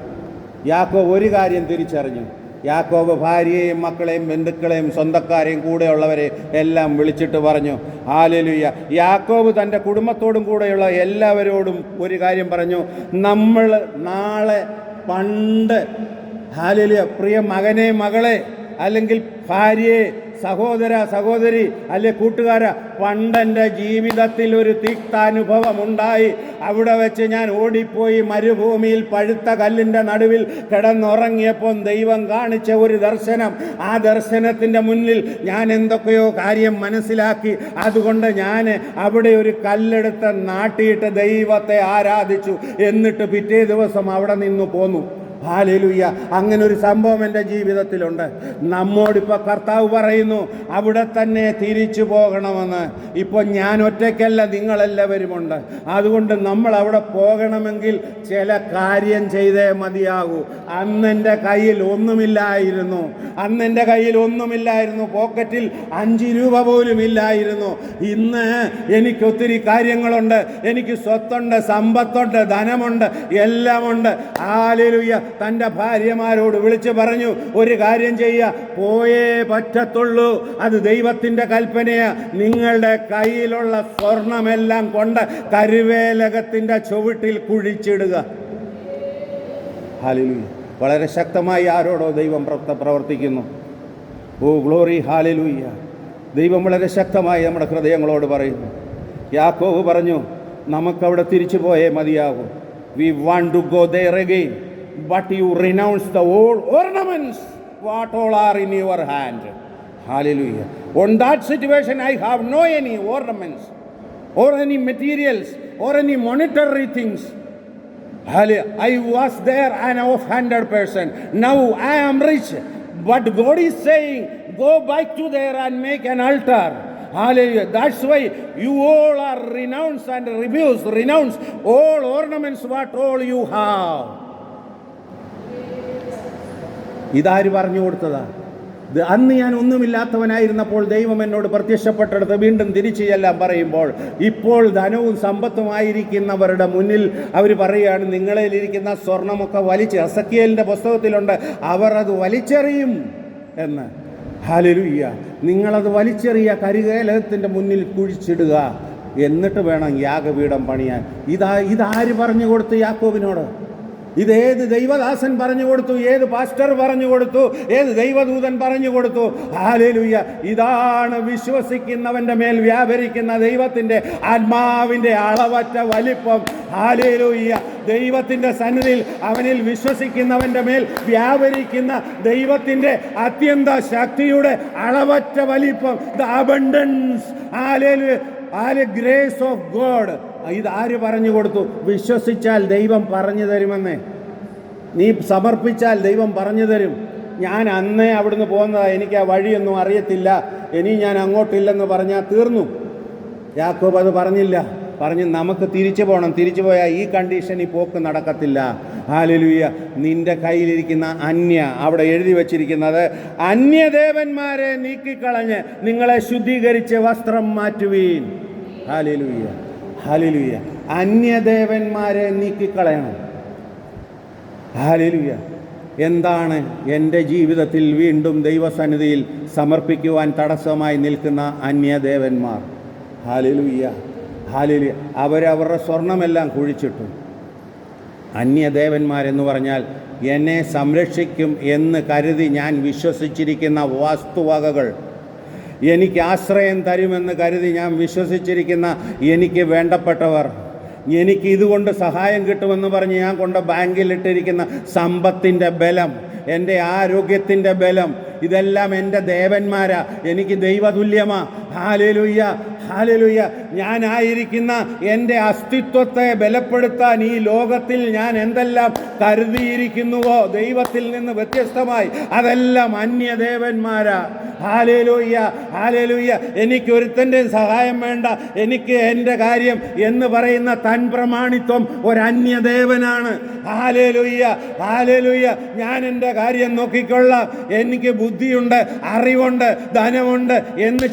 യാക്കോബ് ഒരു കാര്യം തിരിച്ചറിഞ്ഞു. യാക്കോബ് ഭാര്യയെയും മക്കളെയും ബന്ധുക്കളെയും സ്വന്തക്കാരെയും കൂടെയുള്ളവരെ എല്ലാം വിളിച്ചിട്ട് പറഞ്ഞു, ഹല്ലേലൂയ. യാക്കോബ് തൻ്റെ കുടുംബത്തോടും കൂടെയുള്ള എല്ലാവരോടും ഒരു കാര്യം പറഞ്ഞു, നമ്മൾ നാളെ പണ്ട്, ഹല്ലേലൂയ, പ്രിയ മകനെ മകളെ, അല്ലെങ്കിൽ ഭാര്യയെ, സഹോദര സഹോദരി, അല്ലെ കൂട്ടുകാര, പണ്ടെൻ്റെ ജീവിതത്തിൽ ഒരു തിക്താനുഭവം ഉണ്ടായി. അവിടെ വെച്ച് ഞാൻ ഓടിപ്പോയി മരുഭൂമിയിൽ പഴുത്ത കല്ലിൻ്റെ നടുവിൽ കിടന്നുറങ്ങിയപ്പോൾ ദൈവം കാണിച്ച ഒരു ദർശനം. ആ ദർശനത്തിൻ്റെ മുന്നിൽ ഞാൻ എന്തൊക്കെയോ കാര്യം മനസ്സിലാക്കി. അതുകൊണ്ട് ഞാൻ അവിടെ ഒരു കല്ലെടുത്ത് നാട്ടിയിട്ട് ദൈവത്തെ ആരാധിച്ചു. എന്നിട്ട് പിറ്റേ ദിവസം അവിടെ നിന്ന് പോന്നു. ഹല്ലേലൂയ. അങ്ങനെ ഒരു സംഭവം എൻ്റെ ജീവിതത്തിലുണ്ട്. നമ്മോടിപ്പോൾ കർത്താവ് പറയുന്നു, അവിടെ തന്നെ തിരിച്ചു പോകണമെന്ന്. ഇപ്പോൾ ഞാൻ ഒറ്റയ്ക്കല്ല, നിങ്ങളെല്ലാവരുമുണ്ട്. അതുകൊണ്ട് നമ്മൾ അവിടെ പോകണമെങ്കിൽ ചില കാര്യം ചെയ്തേ മതിയാകൂ. അന്നെൻ്റെ കയ്യിൽ ഒന്നുമില്ലായിരുന്നു. പോക്കറ്റിൽ 5 രൂപ പോലും ഇല്ലായിരുന്നു. ഇന്ന് എനിക്കൊത്തിരി കാര്യങ്ങളുണ്ട്. എനിക്ക് സ്വത്തുണ്ട്, സമ്പത്തുണ്ട്, ധനമുണ്ട്, എല്ലാമുണ്ട്. ഹല്ലേലൂയ. തൻ്റെ ഭാര്യമാരോട് വിളിച്ചു പറഞ്ഞു, ഒരു കാര്യം ചെയ്യുക, പോയേ പറ്റത്തുള്ളൂ. അത് ദൈവത്തിൻ്റെ കൽപ്പനയാ. നിങ്ങളുടെ കയ്യിലുള്ള സ്വർണമെല്ലാം കൊണ്ട് കരുവേലകത്തിൻ്റെ ചുവട്ടിൽ കുഴിച്ചിടുക. ഹല്ലേലൂയ. വളരെ ശക്തമായി ആരോടോ ദൈവം പ്രവർത്തിക്കുന്നു. Oh glory, hallelujah. ദൈവം വളരെ ശക്തമായി നമ്മുടെ ഹൃദയങ്ങളോട് പറയുന്നു. യാക്കോബ് പറഞ്ഞു, നമുക്കവിടെ തിരിച്ചു പോയേ മതിയാകും. We want to go there again. But you renounce the old ornaments, what all are in your hand. Hallelujah. On that situation, I have no any ornaments or any materials or any monetary things. Hallelujah. I was there an offhanded person. Now I am rich. But God is saying, go back to there and make an altar. Hallelujah. That's why you all are renounced and refused. Renounce all ornaments what all you have. ഇതാര് പറഞ്ഞു കൊടുത്തതാ? അന്ന് ഞാൻ ഒന്നുമില്ലാത്തവനായിരുന്നപ്പോൾ ദൈവം എന്നോട് പ്രത്യക്ഷപ്പെട്ടെടുത്ത് വീണ്ടും തിരിച്ചു ചെല്ലാൻ പറയുമ്പോൾ, ഇപ്പോൾ ധനവും സമ്പത്തുമായിരിക്കുന്നവരുടെ മുന്നിൽ അവർ പറയുകയാണ്, നിങ്ങളിലിരിക്കുന്ന സ്വർണമൊക്കെ വലിച്ച്, എസെക്കിയേലിൻ്റെ പുസ്തകത്തിലുണ്ട്, അവർ അത് വലിച്ചെറിയും എന്ന്. ഹല്ലേലൂയ. നിങ്ങളത് വലിച്ചെറിയ, കരികേലകത്തിൻ്റെ മുന്നിൽ കുഴിച്ചിടുക, എന്നിട്ട് വേണം യാഗപീഠം പണിയാൻ. ഇതാര് പറഞ്ഞു കൊടുത്തു യാക്കോബിനോട്? ഇതേത് ദൈവദാസൻ പറഞ്ഞു കൊടുത്തു? ഏത് പാസ്റ്റർ പറഞ്ഞു കൊടുത്തു? ഏത് ദൈവദൂതൻ പറഞ്ഞു കൊടുത്തു? ഹല്ലേലൂയ. ഇതാണ് വിശ്വസിക്കുന്നവൻ്റെ മേൽ വ്യാപരിക്കുന്ന ദൈവത്തിൻ്റെ ആത്മാവിൻ്റെ അളവറ്റ വലിപ്പം. ഹല്ലേലൂയ. ദൈവത്തിൻ്റെ സന്നിധിയിൽ അവനിൽ വിശ്വസിക്കുന്നവൻ്റെ മേൽ വ്യാപരിക്കുന്ന ദൈവത്തിൻ്റെ അത്യന്ത ശക്തിയുടെ അളവറ്റ വലിപ്പം. The abundance. Hallelujah. Grace of God. ഇതാര് പറഞ്ഞു കൊടുത്തു? വിശ്വസിച്ചാൽ ദൈവം പറഞ്ഞു തരുമെന്നേ. നീ സമർപ്പിച്ചാൽ ദൈവം പറഞ്ഞു തരും. ഞാൻ അന്നേ അവിടുന്ന് പോകുന്നതാ, എനിക്ക് ആ വഴിയൊന്നും അറിയത്തില്ല, ഇനി ഞാൻ അങ്ങോട്ടില്ലെന്ന് പറഞ്ഞാൽ തീർന്നു. യാക്കോബ് അത് പറഞ്ഞില്ല. പറഞ്ഞ് നമുക്ക് തിരിച്ചു പോകണം. തിരിച്ചു പോയാൽ ഈ കണ്ടീഷനിൽ പോക്ക് നടക്കത്തില്ല. ഹല്ലേലൂയ. നിന്റെ കയ്യിലിരിക്കുന്ന അവിടെ എഴുതി വച്ചിരിക്കുന്നത്, അന്യദേവന്മാരെ നീക്കിക്കളഞ്ഞ് നിങ്ങളെ ശുദ്ധീകരിച്ച് വസ്ത്രം മാറ്റുവീൻ. ഹല്ലേലൂയ. ഹല്ലേലൂയ. അന്യദേവന്മാരെ നീക്കിക്കളയണം. ഹല്ലേലൂയ. എന്താണ് എൻ്റെ ജീവിതത്തിൽ വീണ്ടും ദൈവസന്നിധിയിൽ സമർപ്പിക്കുവാൻ തടസ്സമായി നിൽക്കുന്ന അന്യദേവന്മാർ? ഹല്ലേലൂയ. ഹല്ലേലൂയ. അവരവരുടെ സ്വർണമെല്ലാം കുഴിച്ചിട്ടു. അന്യദേവന്മാരെന്ന് പറഞ്ഞാൽ എന്നെ സംരക്ഷിക്കും എന്ന് കരുതി ഞാൻ വിശ്വസിച്ചിരിക്കുന്ന വസ്തുവകകൾ, എനിക്ക് ആശ്രയം തരുമെന്ന് കരുതി ഞാൻ വിശ്വസിച്ചിരിക്കുന്ന എനിക്ക് വേണ്ടപ്പെട്ടവർ, എനിക്ക് ഇതുകൊണ്ട് സഹായം കിട്ടുമെന്ന് പറഞ്ഞ് ഞാൻ കൊണ്ട് ബാങ്കിലിട്ടിരിക്കുന്ന സമ്പത്തിൻ്റെ ബലം, എൻ്റെ ആരോഗ്യത്തിൻ്റെ ബലം, ഇതെല്ലാം എൻ്റെ ദേവന്മാരാ, എനിക്ക് ദൈവതുല്യമാ. ഹല്ലേലൂയ. ഹല്ലേലൂയ. ഞാനായിരിക്കുന്ന എൻ്റെ അസ്തിത്വത്തെ ബലപ്പെടുത്താൻ ഈ ലോകത്തിൽ ഞാൻ എന്തെല്ലാം കരുതിയിരിക്കുന്നുവോ ദൈവത്തിൽ നിന്ന് വ്യത്യസ്തമായി, അതെല്ലാം അന്യദേവന്മാരാ. ഹല്ലേലൂയ. ഹല്ലേലൂയ. എനിക്കൊരുത്തൻ്റെ സഹായം വേണ്ട, എനിക്ക് എൻ്റെ കാര്യം എന്ന് പറയുന്ന തൻ പ്രമാണിത്വം ഒരന്യദേവനാണ്. ഹല്ലേലൂയ. ഹല്ലേലൂയ. ഞാൻ എൻ്റെ കാര്യം നോക്കിക്കൊള്ളാം, എനിക്ക് ബുദ്ധിയുണ്ട്, അറിവുണ്ട്, ധനമുണ്ട് എന്ന്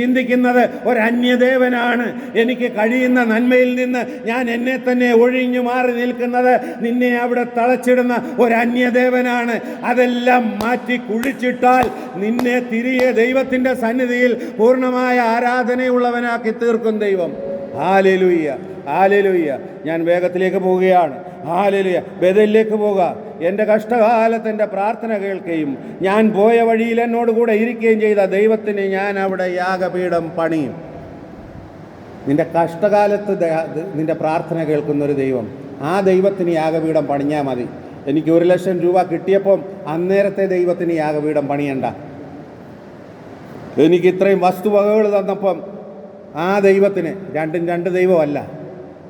ചിന്തിക്കുന്നത് ഒരന്യദേവനാണ്. എനിക്ക് കഴിയുന്ന നന്മയിൽ നിന്ന് ഞാൻ എന്നെ തന്നെ ഒഴിഞ്ഞു മാറി നിൽക്കുന്നത് നിന്നെ അവിടെ തളച്ചിടുന്ന ഒരന്യദേവനാണ്. അതെല്ലാം മാറ്റി കുഴിച്ചിട്ടാൽ നിന്നെ തിരികെ ദൈവത്തിൻ്റെ സന്നിധിയിൽ പൂർണ്ണമായ ആരാധനയുള്ളവനാക്കി തീർക്കും ദൈവം. ഹല്ലേലൂയ. ഹല്ലേലൂയ. ഞാൻ വേഗത്തിലേക്ക് പോവുകയാണ്. ഹല്ലേലൂയ. ബേഥേലിലേക്ക് പോവുക. എൻ്റെ കഷ്ടകാലത്ത് എൻ്റെ പ്രാർത്ഥന കേൾക്കുകയും ഞാൻ പോയ വഴിയിൽ എന്നോട് കൂടെ ഇരിക്കുകയും ചെയ്ത ദൈവത്തിന് ഞാൻ അവിടെ യാഗപീഠം പണിയും. നിൻ്റെ കഷ്ടകാലത്ത് നിൻ്റെ പ്രാർത്ഥന കേൾക്കുന്നൊരു ദൈവം, ആ ദൈവത്തിന് യാഗപീഠം പണിഞ്ഞാൽ മതി. എനിക്ക് 1,00,000 രൂപ കിട്ടിയപ്പം അന്നേരത്തെ ദൈവത്തിന് യാഗപീഠം പണിയണ്ട. എനിക്ക് ഇത്രയും വസ്തുവകകൾ തന്നപ്പം ആ ദൈവത്തിന്, രണ്ടും രണ്ട് ദൈവമല്ല.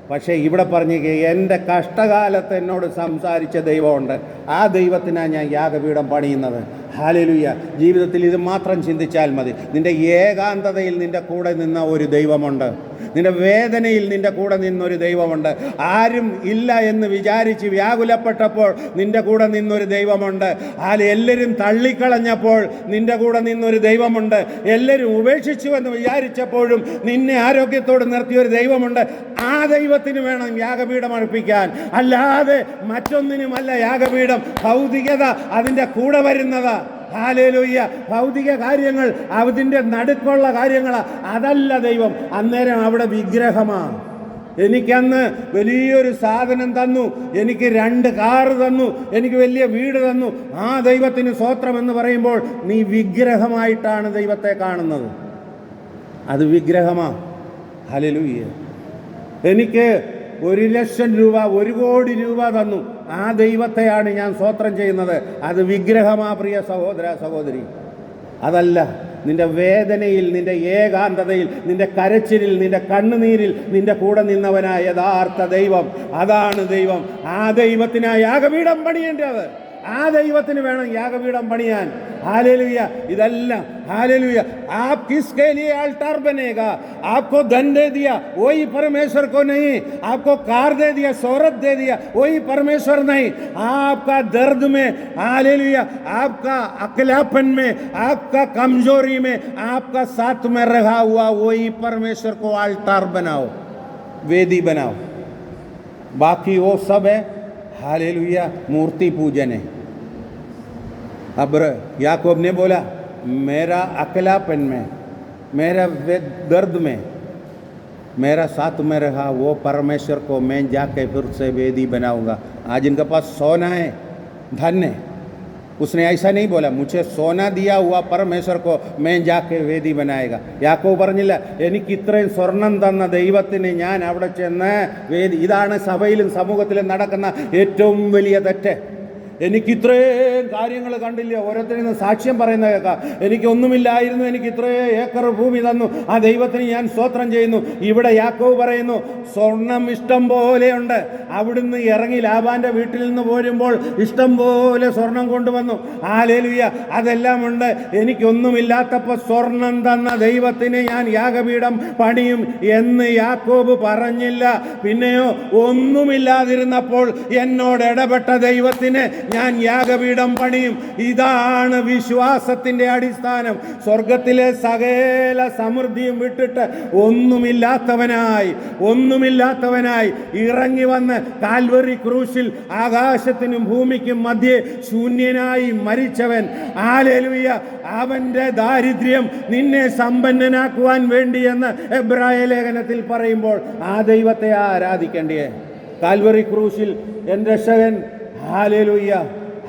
പക്ഷേ ഇവിടെ പറഞ്ഞ എൻ്റെ കഷ്ടകാലത്ത് എന്നോട് സംസാരിച്ച ദൈവമുണ്ട്, ആ ദൈവത്തിനാണ് ഞാൻ യാഗപീഠം പണിയുന്നത്. ഹല്ലേലൂയ. ജീവിതത്തിൽ ഇത് മാത്രം ചിന്തിച്ചാൽ മതി. നിൻ്റെ ഏകാന്തതയിൽ നിൻ്റെ കൂടെ നിന്ന ഒരു ദൈവമുണ്ട്, നിൻ്റെ വേദനയിൽ നിൻ്റെ കൂടെ നിന്നൊരു ദൈവമുണ്ട്. ആരും ഇല്ല എന്ന് വിചാരിച്ച് വ്യാകുലപ്പെട്ടപ്പോൾ നിൻ്റെ കൂടെ നിന്നൊരു ദൈവമുണ്ട്. എല്ലാവരും തള്ളിക്കളഞ്ഞപ്പോൾ നിൻ്റെ കൂടെ നിന്നൊരു ദൈവമുണ്ട്. എല്ലാവരും ഉപേക്ഷിച്ചു എന്ന് വിചാരിച്ചപ്പോഴും നിന്നെ ആരോഗ്യത്തോട് നിർത്തിയൊരു ദൈവമുണ്ട്. ആ ദൈവത്തിന് വേണം യാഗപീഠം അർപ്പിക്കാൻ, അല്ലാതെ മറ്റൊന്നിനുമല്ല യാഗപീഠം. ഭൗതികത അതിൻ്റെ കൂടെ വരുന്നതാ. ഹല്ലേലൂയ. ഭൗതിക കാര്യങ്ങൾ, അതിൻ്റെ നടുക്കുള്ള കാര്യങ്ങളാ, അതല്ല ദൈവം. അന്നേരം അവിടെ വിഗ്രഹമാണ്. എനിക്കന്ന് വലിയൊരു സാധനം തന്നു, എനിക്ക് 2 കാറ് തന്നു, എനിക്ക് വലിയ വീട് തന്നു, ആ ദൈവത്തിന് സ്തോത്രം എന്ന് പറയുമ്പോൾ നീ വിഗ്രഹമായിട്ടാണ് ദൈവത്തെ കാണുന്നത്. അത് വിഗ്രഹമാണ്. ഹല്ലേലൂയ. എനിക്ക് 1,00,000 രൂപ, 1 കോടി രൂപ തന്നു, ആ ദൈവത്തെയാണ് ഞാൻ സ്തോത്രം ചെയ്യുന്നത്. അത് വിഗ്രഹമാ പ്രിയ സഹോദര സഹോദരി. അതല്ല. നിൻ്റെ വേദനയിൽ, നിൻ്റെ ഏകാന്തതയിൽ, നിൻ്റെ കരച്ചിലിൽ, നിൻ്റെ കണ്ണുനീരിൽ നിൻ്റെ കൂടെ നിന്നവനായ യഥാർത്ഥ ദൈവം. അതാണ് ദൈവം. ആ ദൈവത്തിനായി യാഗപീഠം പണിയേണ്ടത്. ആ ദൈവത്തിന് വേണം യാഗപീഠം പണിയാൻ. हालेलुया. इधल्ला हालेलुया. आप किसके लिए अल्टार बनेगा? आपको धन दे दिया वही परमेश्वर को नहीं, आपको कार दे दिया, शोहरत दे दिया वही परमेश्वर नहीं. आपका दर्द में हालेलुया, आपका अकेलापन में, आपका कमजोरी में, आपका साथ में रहा हुआ वही परमेश्वर को अल्टार बनाओ, वेदी बनाओ. बाकी वो सब है हालेलुया मूर्ति पूजन है. अब याकूब ने बोला मेरा अकेलापन में, मेरा दर्द में, मेरा साथ में रहा वो परमेश्वर को मैं जाके फिर से वेदी बनाऊंगा. आज इनके पास सोना है, धन है. उसने ऐसा नहीं बोला मुझे सोना दिया हुआ परमेश्वर को मैं जाके വേദി बनाएगा. യാക്കോബ് പറഞ്ഞില്ല എനിക്ക് ഇത്രയും സ്വർണം തന്ന ദൈവത്തിന് ഞാൻ അവിടെ ചെന്ന് വേദി. ഇതാണ് സഭയിലും സമൂഹത്തിലും നടക്കുന്ന ഏറ്റവും വലിയ തെറ്റ്. എനിക്ക് ഇത്രയും കാര്യങ്ങൾ കണ്ടില്ല, ഓരോരുത്തരിൽ നിന്ന് സാക്ഷ്യം പറയുന്ന കേൾക്കാം. എനിക്കൊന്നുമില്ലായിരുന്നു, എനിക്ക് ഇത്രയും ഏക്കർ ഭൂമി തന്നു, ആ ദൈവത്തിന് ഞാൻ സ്തോത്രം ചെയ്യുന്നു. ഇവിടെ യാക്കോബ് പറയുന്നു സ്വർണം ഇഷ്ടം പോലെയുണ്ട്. അവിടുന്ന് ഇറങ്ങി ലാബാൻ്റെ വീട്ടിൽ നിന്ന് പോരുമ്പോൾ ഇഷ്ടം പോലെ സ്വർണം കൊണ്ടുവന്നു. ഹല്ലേലൂയ. അതെല്ലാം ഉണ്ട്. എനിക്കൊന്നുമില്ലാത്തപ്പോൾ സ്വർണം തന്ന ദൈവത്തിന് ഞാൻ യാഗപീഠം പണിയും എന്ന് യാക്കോബ് പറഞ്ഞില്ല. പിന്നെയോ ഒന്നുമില്ലാതിരുന്നപ്പോൾ എന്നോട് ഇടപെട്ട ദൈവത്തിന് ഞാൻ യാഗപീഠം പണിയും. ഇതാണ് വിശ്വാസത്തിൻ്റെ അടിസ്ഥാനം. സ്വർഗത്തിലെ സകല സമൃദ്ധിയും വിട്ടിട്ട് ഒന്നുമില്ലാത്തവനായി ഇറങ്ങി വന്ന് കാൽവറി ക്രൂശിൽ ആകാശത്തിനും ഭൂമിക്കും മധ്യേ ശൂന്യനായി മരിച്ചവൻ. ഹല്ലേലൂയ. അവൻ്റെ ദാരിദ്ര്യം നിന്നെ സമ്പന്നനാക്കുവാൻ വേണ്ടിയെന്ന് എബ്രായ ലേഖനത്തിൽ പറയുമ്പോൾ ആ ദൈവത്തെ ആരാധിക്കേണ്ടേ? കാൽവറി ക്രൂശിൽ എൻ്റെ രക്ഷകൻ ഹാലേലൂയ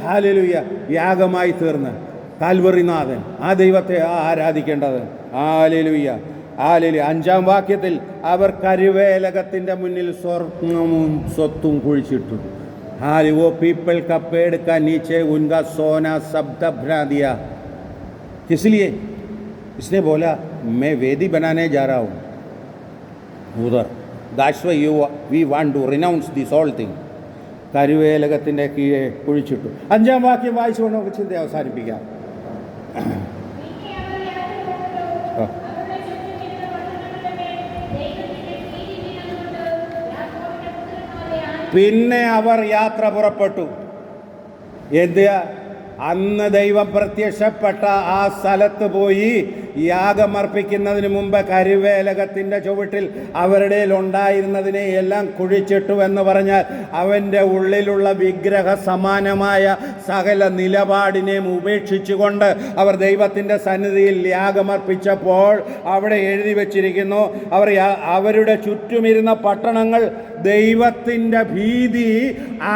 ഹാലേലൂയ യാഗമായി തീർന്ന് കാൽവറിനാഥൻ, ആ ദൈവത്തെ ആരാധിക്കേണ്ടത്. Hallelujah hallelujah. 5-ാം വാക്യത്തിൽ അവർ കരുവേലകത്തിൻ്റെ മുന്നിൽ സ്വർണ്ണവും സ്വത്തും കുഴിച്ചിട്ടു. वो पीपल का पेड़ का नीचे उनका सोना सब दफना दिया. किस लिए? इसने बोला मैं वेदी बनाने जा रहा हूँ उधर. That's why we want to renounce this whole thing. കരുവേലകത്തിൻ്റെ കീഴെ കുഴിച്ചിട്ടു. 5-ാം വാക്യം വായിച്ചുകൊണ്ട് നമുക്ക് ചിന്ത അവസാനിപ്പിക്കാം. പിന്നെ അവർ യാത്ര പുറപ്പെട്ടു. അന്ന് ദൈവം പ്രത്യക്ഷപ്പെട്ട ആ സ്ഥലത്ത് പോയി യാഗമർപ്പിക്കുന്നതിന് മുമ്പ് കരുവേലകത്തിൻ്റെ ചുവട്ടിൽ അവരുടെ ഉണ്ടായിരുന്നതിനെ എല്ലാം കുഴിച്ചിട്ടു എന്ന് പറഞ്ഞാൽ അവൻ്റെ ഉള്ളിലുള്ള വിഗ്രഹ സമാനമായ സകല നിലപാടിനെയും ഉപേക്ഷിച്ചുകൊണ്ട് അവർ ദൈവത്തിൻ്റെ സന്നിധിയിൽ യാഗമർപ്പിച്ചപ്പോൾ അവിടെ എഴുതി വച്ചിരിക്കുന്നു, അവരുടെ ചുറ്റുമിരുന്ന പട്ടണങ്ങൾ ദൈവത്തിൻ്റെ ഭീതി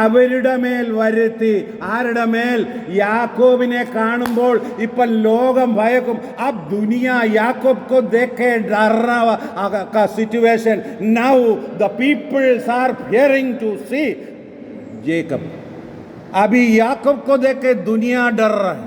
അവരുടെ മേൽ വരുത്തി. ആരുടെ മേൽ? യാക്കോബിനെ കാണുമ്പോൾ ഇപ്പം ലോകം ഭയക്കും. അബ് दुनिया याकूब को देख के डर रहा का situation. Now the peoples are fearing to see Jacob. अभी याकूब को देख के दुनिया डर रहा है.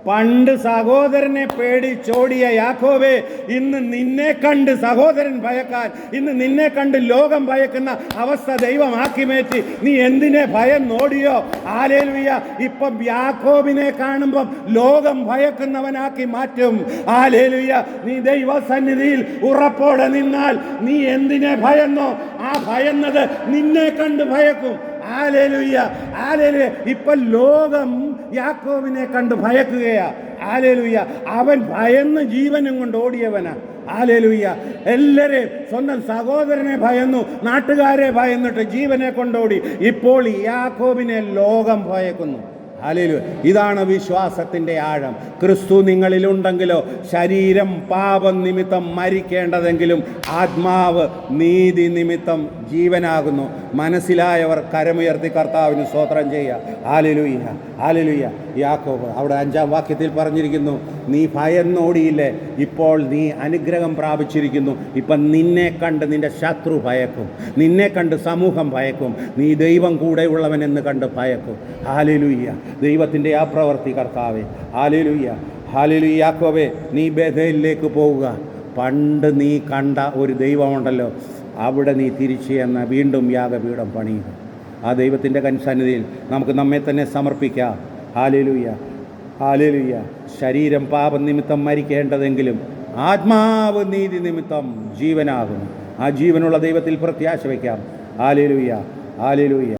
പണ്ട് സഹോദരനെ പേടിച്ചോടിയ യാക്കോബേ, ഇന്ന് നിന്നെ കണ്ട് സഹോദരൻ ഭയക്കാൻ, ഇന്ന് നിന്നെ കണ്ട് ലോകം ഭയക്കുന്ന അവസ്ഥ ദൈവമാക്കി മാറ്റി. നീ എന്തിനെ ഭയന്നോടിയോ? ഹല്ലേലൂയ. ഇപ്പം യാക്കോബിനെ കാണുമ്പം ലോകം ഭയക്കുന്നവനാക്കി മാറ്റും. ഹല്ലേലൂയ. നീ ദൈവസന്നിധിയിൽ ഉറപ്പോടെ നിന്നാൽ നീ എന്തിനെ ഭയന്നോ ആ ഭയന്നത് നിന്നെ കണ്ട് ഭയക്കും. Hallelujah hallelujah. ഇപ്പം ലോകം യാക്കോബിനെ കണ്ട് ഭയക്കുകയാ. ഹല്ലേലൂയ. അവൻ ഭയന്ന് ജീവനും കൊണ്ട് ഓടിയവനാ. ഹല്ലേലൂയ. എല്ലാവരെയും സ്വന്തം സഹോദരനെ ഭയന്നു, നാട്ടുകാരെ ഭയന്നിട്ട് ജീവനെ കൊണ്ടോടി. ഇപ്പോൾ യാക്കോബിനെ ലോകം ഭയക്കുന്നു. ഹല്ലേലൂയ. ഇതാണ് വിശ്വാസത്തിൻ്റെ ആഴം. ക്രിസ്തു നിങ്ങളിലുണ്ടെങ്കിലോ ശരീരം പാപം നിമിത്തം മരിക്കേണ്ടതെങ്കിലും ആത്മാവ് നീതി നിമിത്തം ജീവനാകുന്നു. മനസ്സിലായവർ കരമുയർത്തി കർത്താവിന് സ്തോത്രം ചെയ്യുക. Hallelujah hallelujah. യാക്കോബ് അവിടെ 5-ാം വാക്യത്തിൽ പറഞ്ഞിരിക്കുന്നു, നീ ഭയന്നോടിയില്ലേ, ഇപ്പോൾ നീ അനുഗ്രഹം പ്രാപിച്ചിരിക്കുന്നു. ഇപ്പം നിന്നെ കണ്ട് നിൻ്റെ ശത്രു ഭയക്കും, നിന്നെ കണ്ട് സമൂഹം ഭയക്കും, നീ ദൈവം കൂടെയുള്ളവനെന്ന് കണ്ട് ഭയക്കും. ഹല്ലേലൂയ. ദൈവത്തിൻ്റെ ആ പ്രവൃത്തി കർത്താവേ. Hallelujah hallelujah. യാക്കോബേ, നീ ബേഥേലിലേക്ക് പോവുക. പണ്ട് നീ കണ്ട ഒരു ദൈവമുണ്ടല്ലോ, അവിടെ നീ തിരിച്ചു ചെന്ന് വീണ്ടും യാഗപീഠം പണിയുക. ആ ദൈവത്തിൻ്റെ കൻസന്നിധിയിൽ നമുക്ക് നമ്മെ തന്നെ സമർപ്പിക്കാം. Hallelujah, hallelujah. ശരീരം പാപനിമിത്തം മരിക്കേണ്ടതെങ്കിലും ആത്മാവ് നീതി നിമിത്തം ജീവനാകും. ആ ജീവനുള്ള ദൈവത്തിൽ പ്രത്യാശ വയ്ക്കാം. Hallelujah, hallelujah.